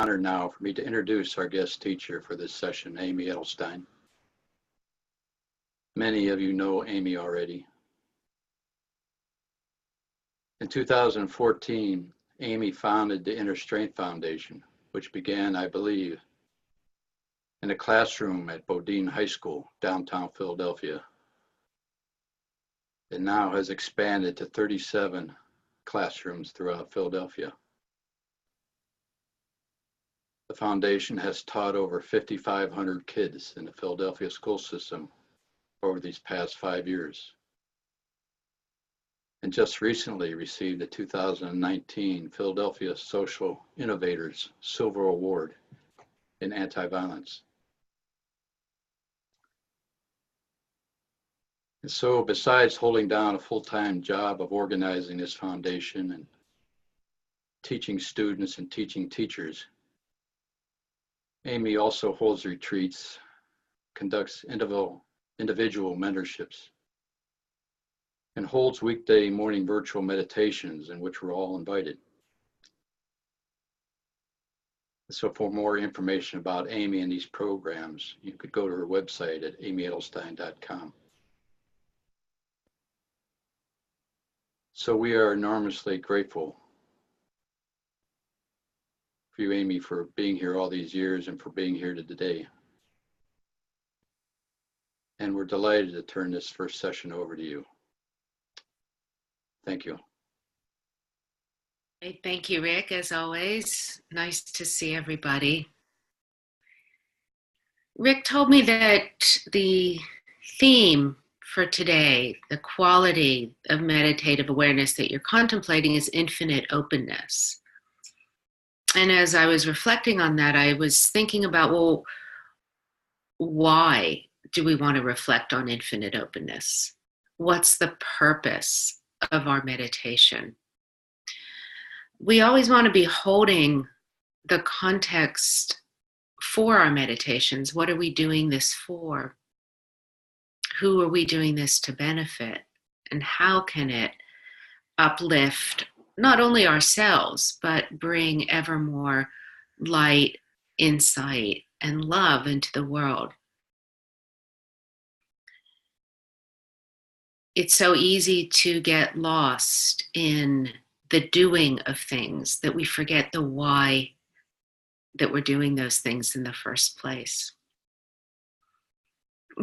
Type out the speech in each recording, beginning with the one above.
Honor now for me to introduce our guest teacher for this session, Amy Edelstein. Many of you know Amy already. In 2014, Amy founded the Inner Strength Foundation, which began, I believe, in a classroom at Bodine High School, downtown Philadelphia. It now has expanded to 37 classrooms throughout Philadelphia. The foundation has taught over 5,500 kids in the Philadelphia school system over these past 5 years, and just recently received the 2019 Philadelphia Social Innovators Silver Award in anti-violence. And so besides holding down a full-time job of organizing this foundation and teaching students and teaching teachers, Amy also holds retreats, conducts individual mentorships, and holds weekday morning virtual meditations in which we're all invited. So for more information about Amy and these programs, you could go to her website at AmyEdelstein.com. So we are enormously grateful for you, Amy, for being here all these years and for being here today. And we're delighted to turn this first session over to you. Thank you. Thank you, Rick, as always. Nice to see everybody. Rick told me that the theme for today, the quality of meditative awareness that you're contemplating, is infinite openness. And as I was reflecting on that, I was thinking about, well, why do we want to reflect on infinite openness? What's the purpose of our meditation? We always want to be holding the context for our meditations. What are we doing this for? Who are we doing this to benefit? And how can it uplift not only ourselves, but bring ever more light, insight, and love into the world? It's so easy to get lost in the doing of things that we forget the why that we're doing those things in the first place.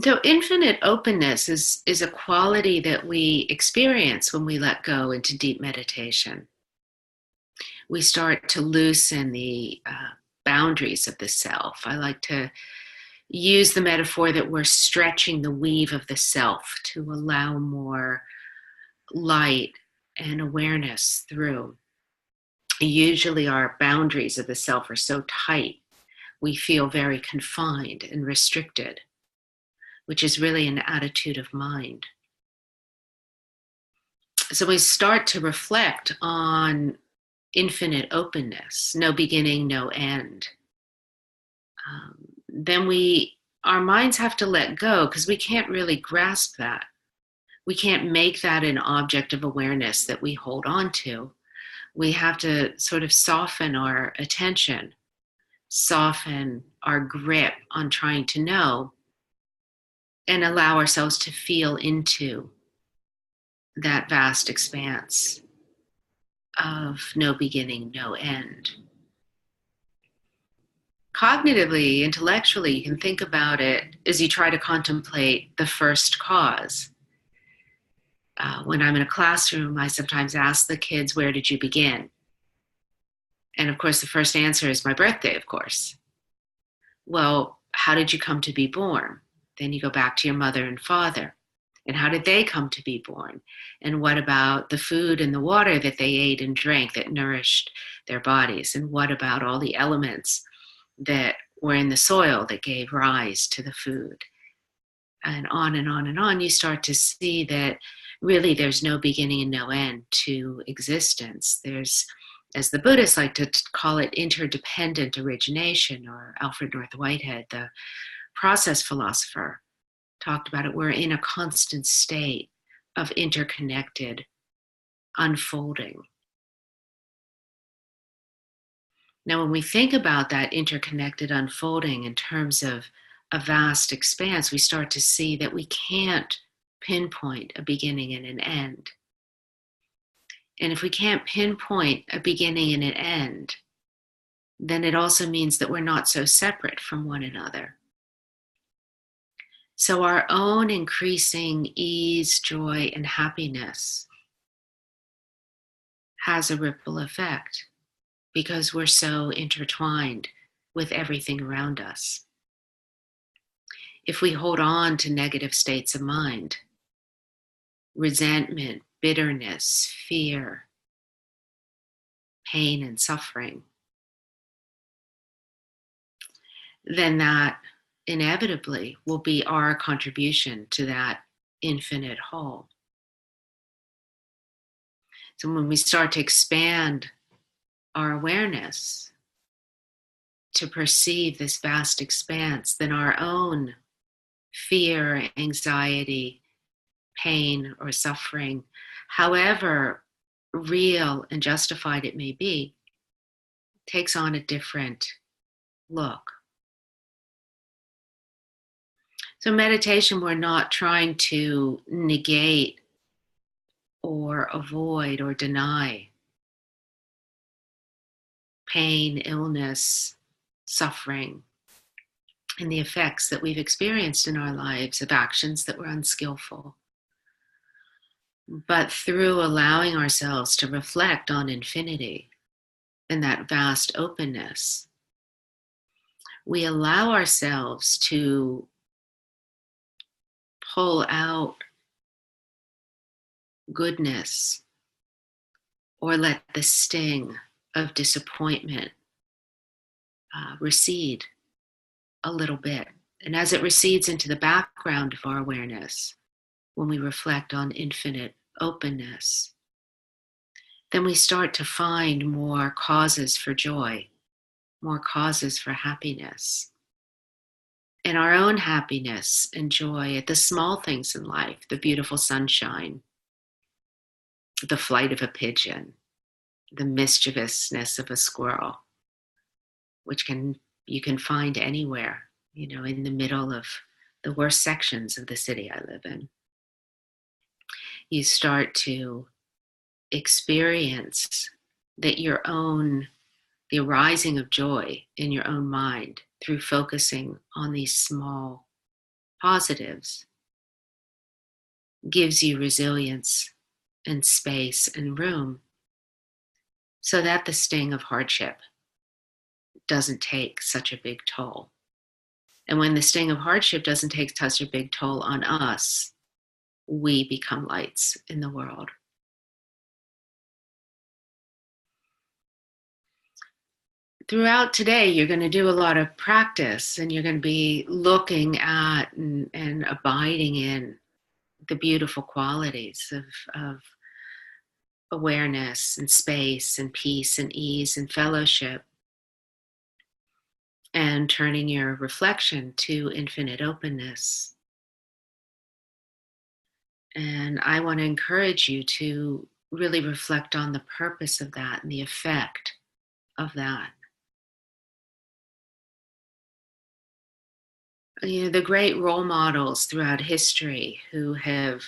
So infinite openness is a quality that we experience when we let go into deep meditation. We start to loosen the boundaries of the self. I like to use the metaphor that we're stretching the weave of the self to allow more light and awareness through. Usually our boundaries of the self are so tight, we feel very confined and restricted, which is really an attitude of mind. So we start to reflect on infinite openness, no beginning, no end. Then our minds have to let go because we can't really grasp that. We can't make that an object of awareness that we hold on to. We have to sort of soften our attention, soften our grip on trying to know, and allow ourselves to feel into that vast expanse of no beginning, no end. Cognitively, intellectually, you can think about it as you try to contemplate the first cause. When I'm in a classroom, I sometimes ask the kids, where did you begin? And of course, the first answer is my birthday, of course. Well, how did you come to be born? Then you go back to your mother and father. And how did they come to be born? And what about the food and the water that they ate and drank that nourished their bodies? And what about all the elements that were in the soil that gave rise to the food? And on and on and on, you start to see that really there's no beginning and no end to existence. There's, as the Buddhists like to call it, interdependent origination, or Alfred North Whitehead, the process philosopher, talked about it. We're in a constant state of interconnected unfolding. Now, when we think about that interconnected unfolding in terms of a vast expanse, we start to see that we can't pinpoint a beginning and an end. And if we can't pinpoint a beginning and an end, then it also means that we're not so separate from one another. So our own increasing ease, joy, and happiness has a ripple effect because we're so intertwined with everything around us. If we hold on to negative states of mind, resentment, bitterness, fear, pain, and suffering, then that inevitably will be our contribution to that infinite whole. So when we start to expand our awareness to perceive this vast expanse, then our own fear, anxiety, pain, or suffering, however real and justified it may be, takes on a different look. So meditation, we're not trying to negate or avoid or deny pain, illness, suffering, and the effects that we've experienced in our lives of actions that were unskillful. But through allowing ourselves to reflect on infinity and that vast openness, we allow ourselves to pull out goodness or let the sting of disappointment recede a little bit. And as it recedes into the background of our awareness, when we reflect on infinite openness, then we start to find more causes for joy, more causes for happiness. And our own happiness and joy at the small things in life, the beautiful sunshine, the flight of a pigeon, the mischievousness of a squirrel, which you can find anywhere, in the middle of the worst sections of the city I live in. You start to experience that the arising of joy in your own mind through focusing on these small positives gives you resilience and space and room so that the sting of hardship doesn't take such a big toll. And when the sting of hardship doesn't take such a big toll on us, we become lights in the world. Throughout today, you're going to do a lot of practice, and you're going to be looking at and abiding in the beautiful qualities of awareness and space and peace and ease and fellowship, and turning your reflection to infinite openness. And I want to encourage you to really reflect on the purpose of that and the effect of that. The great role models throughout history who have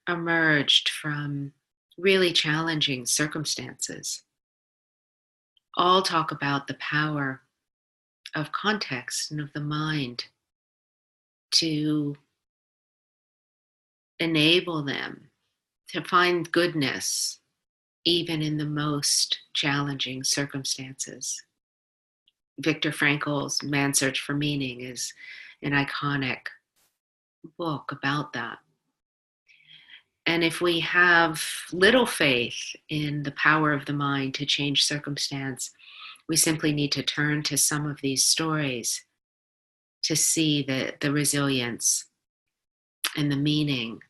emerged from really challenging circumstances all talk about the power of context and of the mind to enable them to find goodness even in the most challenging circumstances. Viktor Frankl's Man's Search for Meaning is an iconic book about that. And if we have little faith in the power of the mind to change circumstance, we simply need to turn to some of these stories to see the resilience and the meaning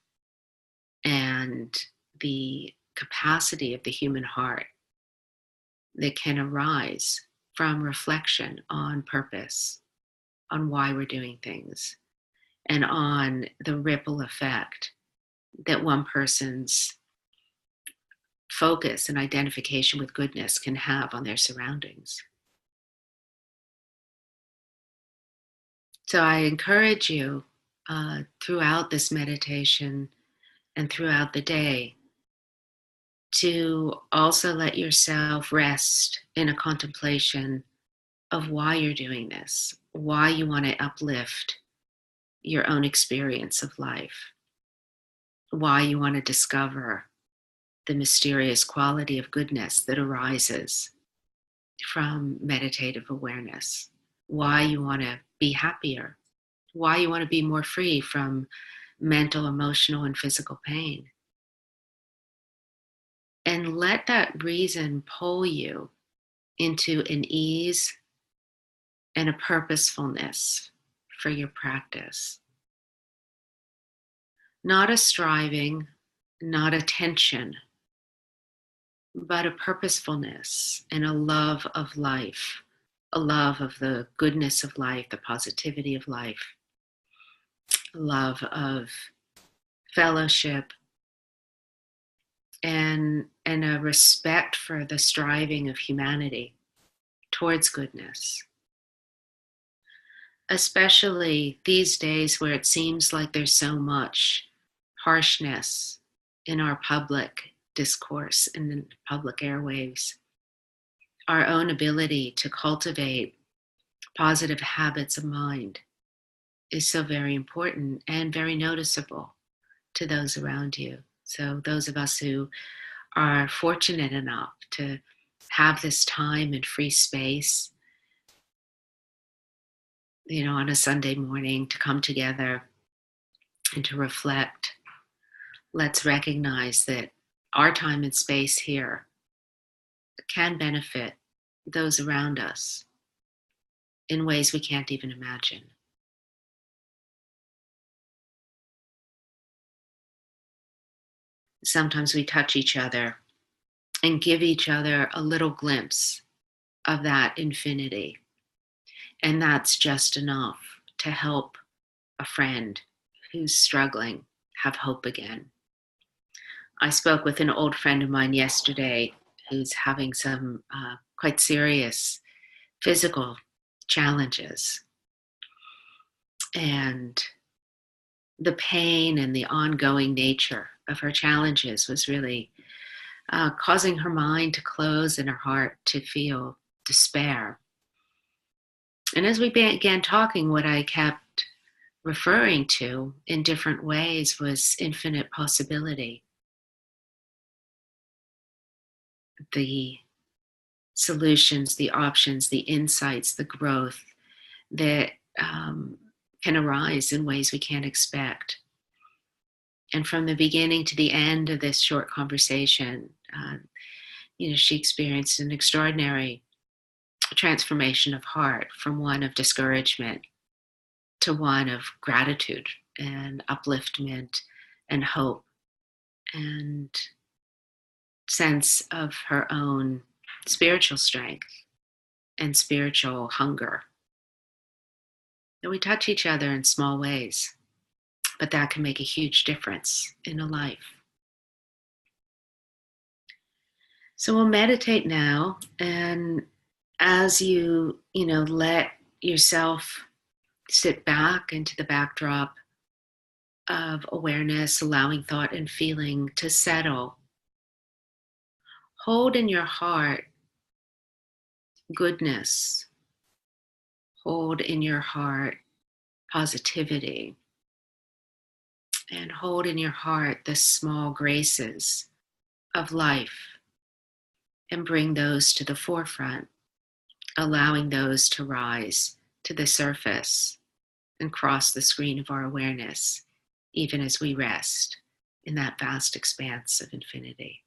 and the capacity of the human heart that can arise from reflection on purpose, on why we're doing things, and on the ripple effect that one person's focus and identification with goodness can have on their surroundings. So I encourage you throughout this meditation and throughout the day to also let yourself rest in a contemplation of why you're doing this, why you want to uplift your own experience of life, why you want to discover the mysterious quality of goodness that arises from meditative awareness, why you want to be happier, why you want to be more free from mental, emotional, and physical pain. And let that reason pull you into an ease and a purposefulness for your practice. Not a striving, not a tension, but a purposefulness and a love of life, a love of the goodness of life, the positivity of life, a love of fellowship, and a respect for the striving of humanity towards goodness. Especially these days where it seems like there's so much harshness in our public discourse and in public airwaves. Our own ability to cultivate positive habits of mind is so very important and very noticeable to those around you. So those of us who are fortunate enough to have this time and free space, on a Sunday morning to come together and to reflect, let's recognize that our time and space here can benefit those around us in ways we can't even imagine. Sometimes we touch each other and give each other a little glimpse of that infinity. And that's just enough to help a friend who's struggling have hope again. I spoke with an old friend of mine yesterday who's having some quite serious physical challenges. And the pain and the ongoing nature of her challenges was really causing her mind to close and her heart to feel despair. And as we began talking, what I kept referring to in different ways was infinite possibility. The solutions, the options, the insights, the growth that can arise in ways we can't expect. And from the beginning to the end of this short conversation, she experienced an extraordinary transformation of heart from one of discouragement to one of gratitude and upliftment and hope and sense of her own spiritual strength and spiritual hunger. And we touch each other in small ways, but that can make a huge difference in a life. So we'll meditate now, and as you let yourself sit back into the backdrop of awareness, allowing thought and feeling to settle, hold in your heart goodness, hold in your heart positivity, and hold in your heart the small graces of life, and bring those to the forefront, allowing those to rise to the surface and cross the screen of our awareness, even as we rest in that vast expanse of infinity.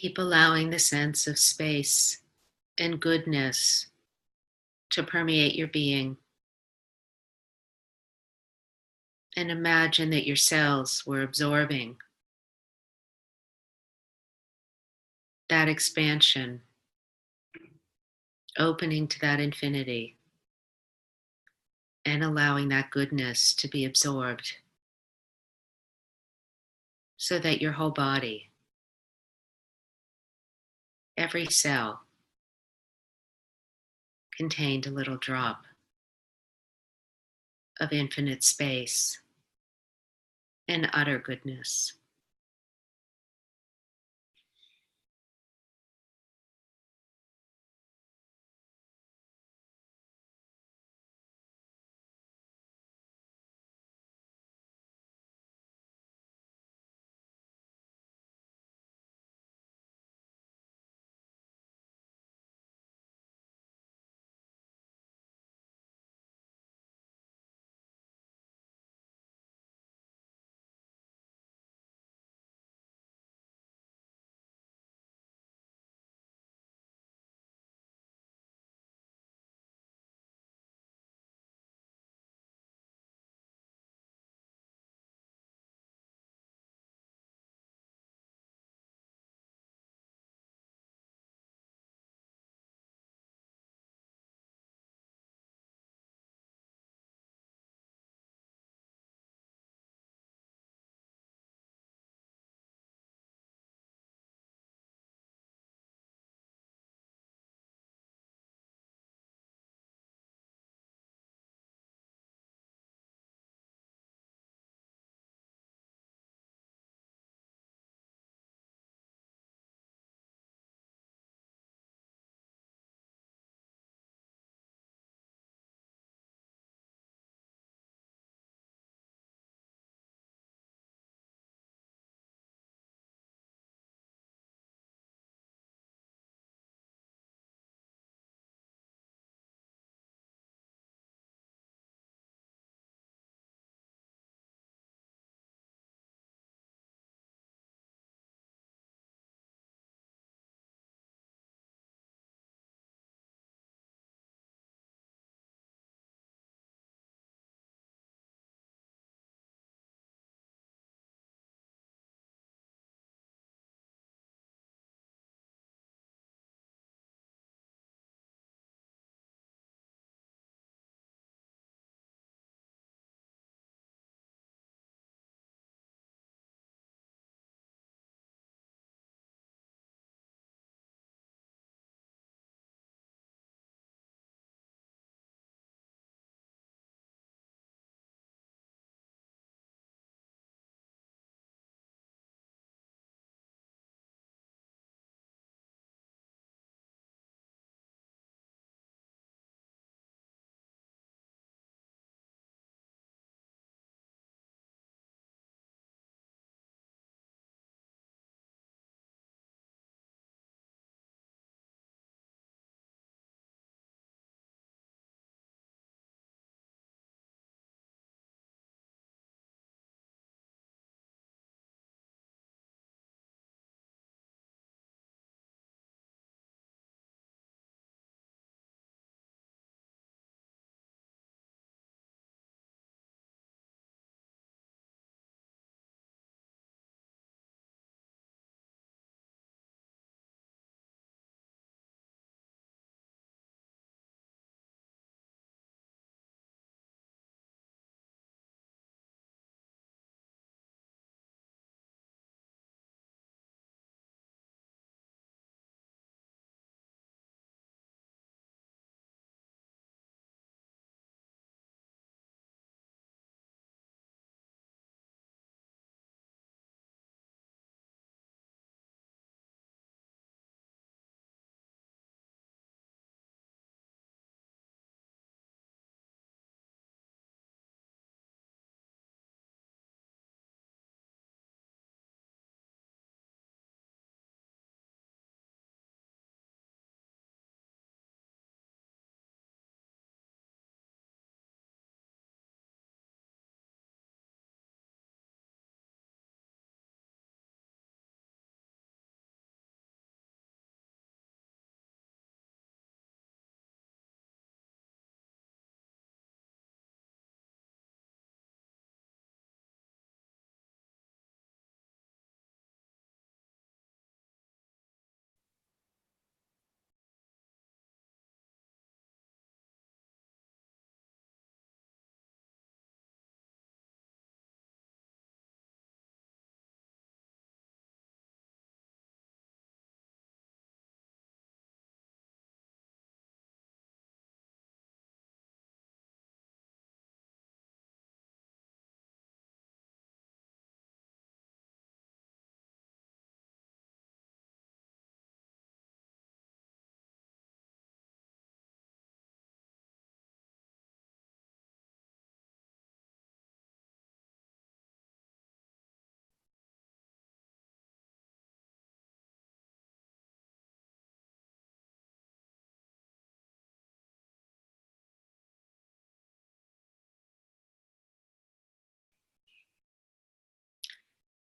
Keep allowing the sense of space and goodness to permeate your being. And imagine that your cells were absorbing that expansion, opening to that infinity, and allowing that goodness to be absorbed so that your whole body, every cell, contained a little drop of infinite space and utter goodness.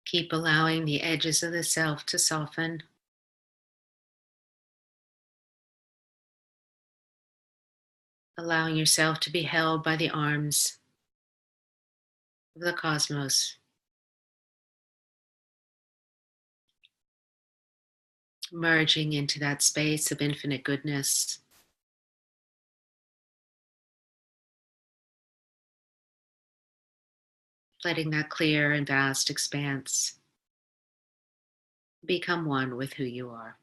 Keep allowing the edges of the self to soften. Allowing yourself to be held by the arms of the cosmos. Merging into that space of infinite goodness. Letting that clear and vast expanse become one with who you are.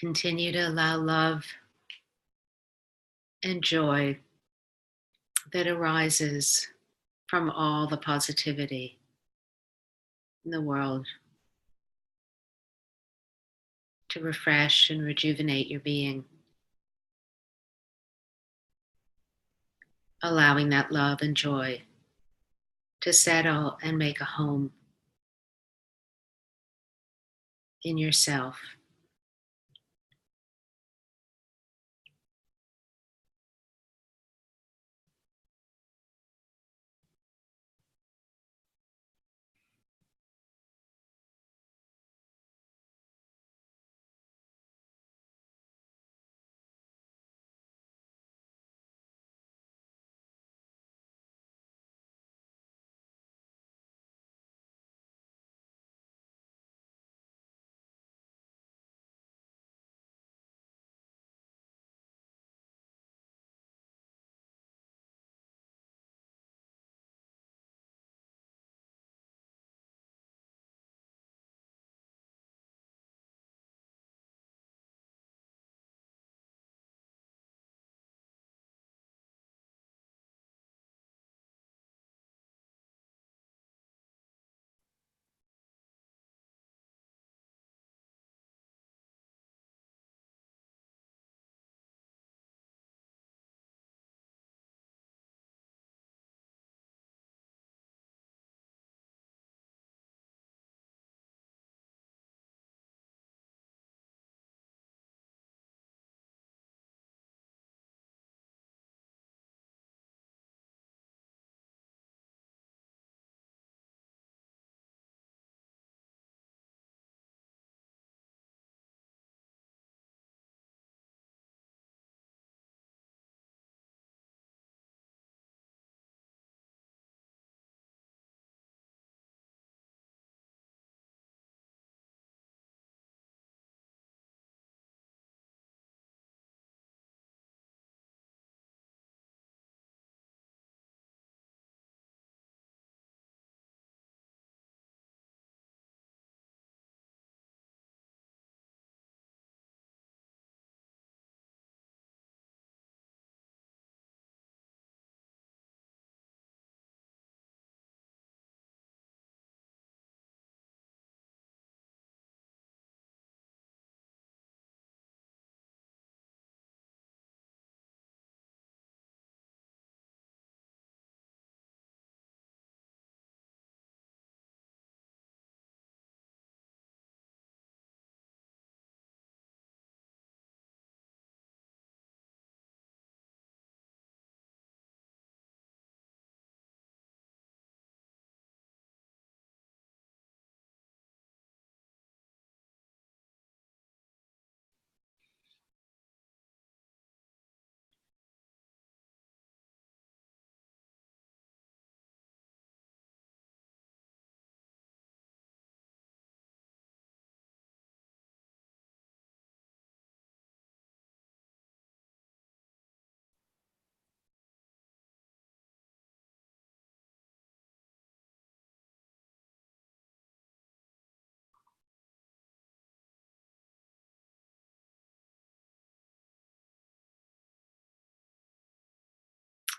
Continue to allow love and joy that arises from all the positivity in the world to refresh and rejuvenate your being, allowing that love and joy to settle and make a home in yourself.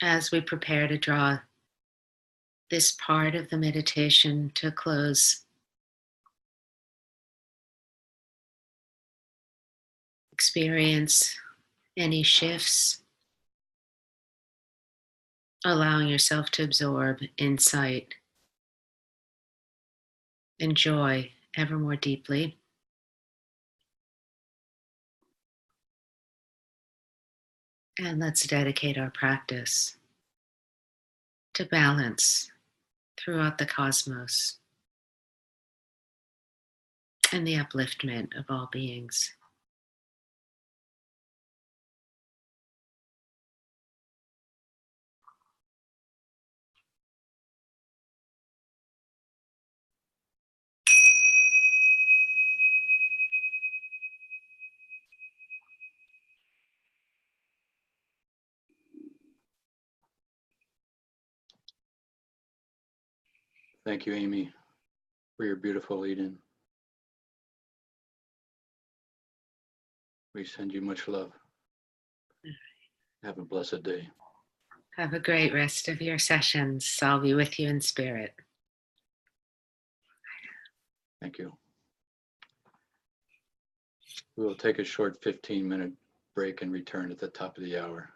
As we prepare to draw this part of the meditation to a close, experience any shifts, allowing yourself to absorb insight and joy ever more deeply. And let's dedicate our practice to balance throughout the cosmos and the upliftment of all beings. Thank you, Amy, for your beautiful lead-in. We send you much love. Have a blessed day. Have a great rest of your sessions. I'll be with you in spirit. Thank you. We will take a short 15-minute break and return at the top of the hour.